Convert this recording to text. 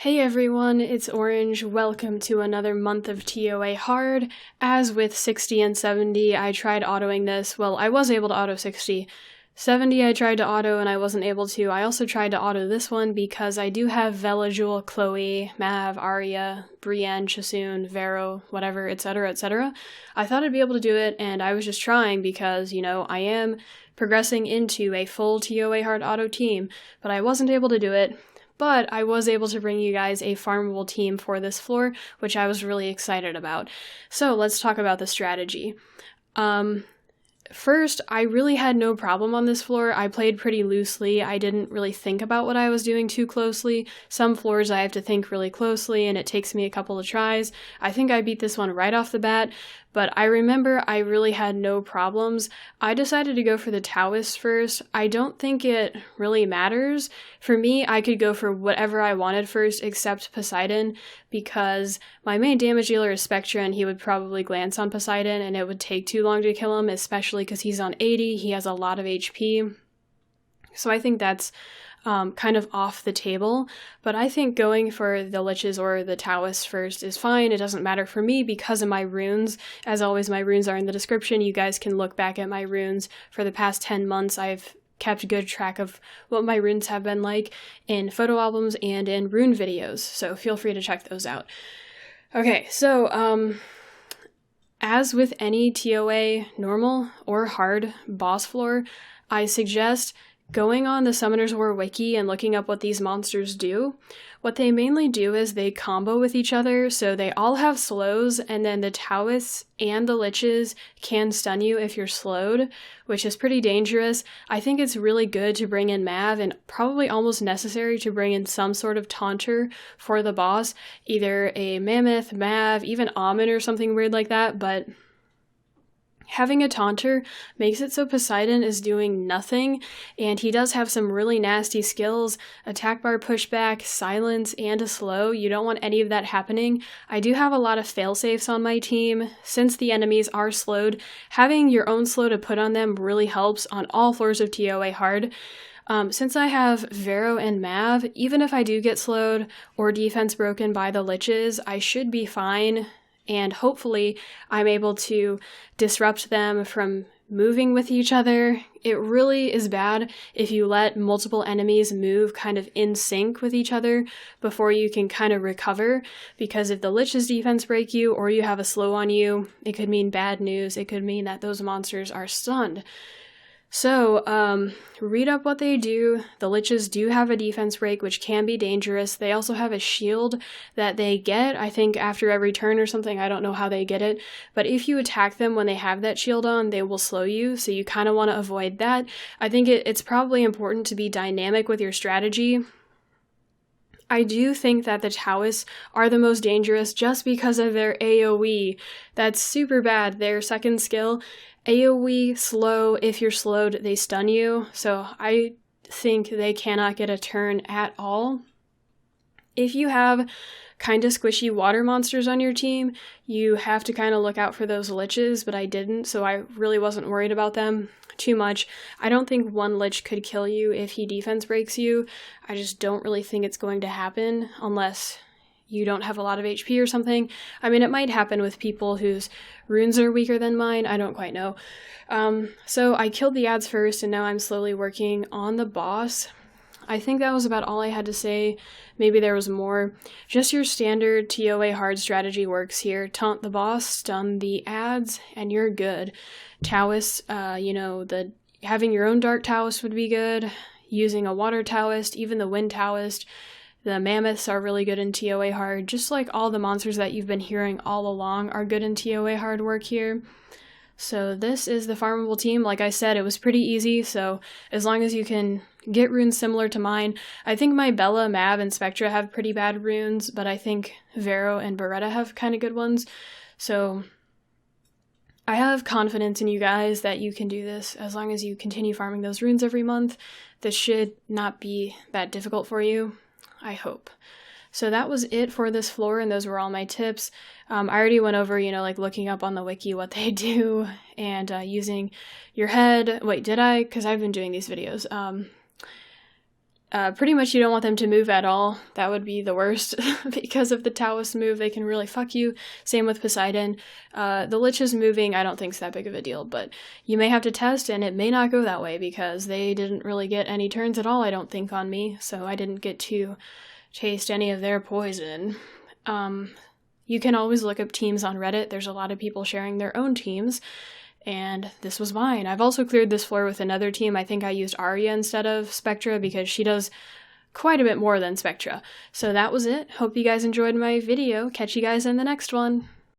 Hey everyone, it's Orange. Welcome to another month of TOA hard. As with 60 and 70, I tried autoing this. Well, I was able to auto 60. 70 I tried to auto and I wasn't able to. I also tried to auto this one because I do have Vela, Jewel, Chloe, Mav, Arya, Brienne, Chasoon, Vero, whatever, etc., etc. I thought I'd be able to do it, and I was just trying because, I am progressing into a full TOA hard auto team, but I wasn't able to do it. But I was able to bring you guys a farmable team for this floor, which I was really excited about. So let's talk about the strategy. First, I really had no problem on this floor. I played pretty loosely. I didn't really think about what I was doing too closely. Some floors I have to think really closely, and it takes me a couple of tries. I think I beat this one right off the bat, but I remember I really had no problems. I decided to go for the Taoist first. I don't think it really matters. For me, I could go for whatever I wanted first except Poseidon, because my main damage dealer is Spectra, and he would probably glance on Poseidon, and it would take too long to kill him, especially because he's on 80, he has a lot of HP. So I think that's kind of off the table, but I think going for the Liches or the Taoists first is fine. It doesn't matter for me because of my runes. As always, my runes are in the description. You guys can look back at my runes. For the past 10 months, I've kept good track of what my runes have been like in photo albums and in rune videos, so feel free to check those out. Okay, so as with any TOA normal or hard boss floor, I suggest going on the Summoner's War wiki and looking up what these monsters do. What they mainly do is they combo with each other, so they all have slows, and then the Taoists and the Liches can stun you if you're slowed, which is pretty dangerous. I think it's really good to bring in Mav, and probably almost necessary to bring in some sort of taunter for the boss, either a Mammoth, Mav, even Amun or something weird like that, but having a taunter makes it so Poseidon is doing nothing, and he does have some really nasty skills: attack bar pushback, silence, and a slow. You don't want any of that happening. I do have a lot of failsafes on my team. Since the enemies are slowed, having your own slow to put on them really helps on all floors of TOA hard. Since I have Vero and Mav, even if I do get slowed or defense broken by the Liches, I should be fine. And hopefully I'm able to disrupt them from moving with each other. It really is bad if you let multiple enemies move kind of in sync with each other before you can kind of recover, because if the Lich's defense break you or you have a slow on you, it could mean bad news. It could mean that those monsters are stunned. So, read up what they do. The Liches do have a defense break, which can be dangerous. They also have a shield that they get, I think, after every turn or something. I don't know how they get it. But if you attack them when they have that shield on, they will slow you, so you kind of want to avoid that. I think it's probably important to be dynamic with your strategy. I do think that the Taoists are the most dangerous just because of their AoE. That's super bad. Their second skill, AoE slow. If you're slowed, they stun you. So I think they cannot get a turn at all. If you have kind of squishy water monsters on your team, you have to kind of look out for those Liches, but I didn't, so I really wasn't worried about them too much. I don't think one Lich could kill you if he defense breaks you. I just don't really think it's going to happen unless you don't have a lot of HP or something. I mean, it might happen with people whose runes are weaker than mine. I don't quite know. So I killed the ads first, and now I'm slowly working on the boss. I think that was about all I had to say. Maybe there was more. Just your standard TOA hard strategy works here. Taunt the boss, stun the ads, and you're good. Taoists, having your own Dark Taoist would be good. Using a Water Taoist, even the Wind Taoist. The Mammoths are really good in TOA hard. Just like all the monsters that you've been hearing all along are good in TOA hard work here. So this is the farmable team. Like I said, it was pretty easy, so as long as you can get runes similar to mine. I think my Bella, Mav, and Spectra have pretty bad runes, but I think Vero and Beretta have kind of good ones. So I have confidence in you guys that you can do this as long as you continue farming those runes every month. This should not be that difficult for you, I hope. So that was it for this floor, and those were all my tips. I already went over, looking up on the wiki what they do, and using your head. Wait, did I? Because I've been doing these videos. Pretty much you don't want them to move at all. That would be the worst because if the Taoists move, they can really fuck you. Same with Poseidon. The Liches moving, I don't think is that big of a deal, but you may have to test and it may not go that way because they didn't really get any turns at all, I don't think, on me, so I didn't get to taste any of their poison. You can always look up teams on Reddit. There's a lot of people sharing their own teams, and this was mine. I've also cleared this floor with another team. I think I used Arya instead of Spectra because she does quite a bit more than Spectra. So that was it. Hope you guys enjoyed my video. Catch you guys in the next one.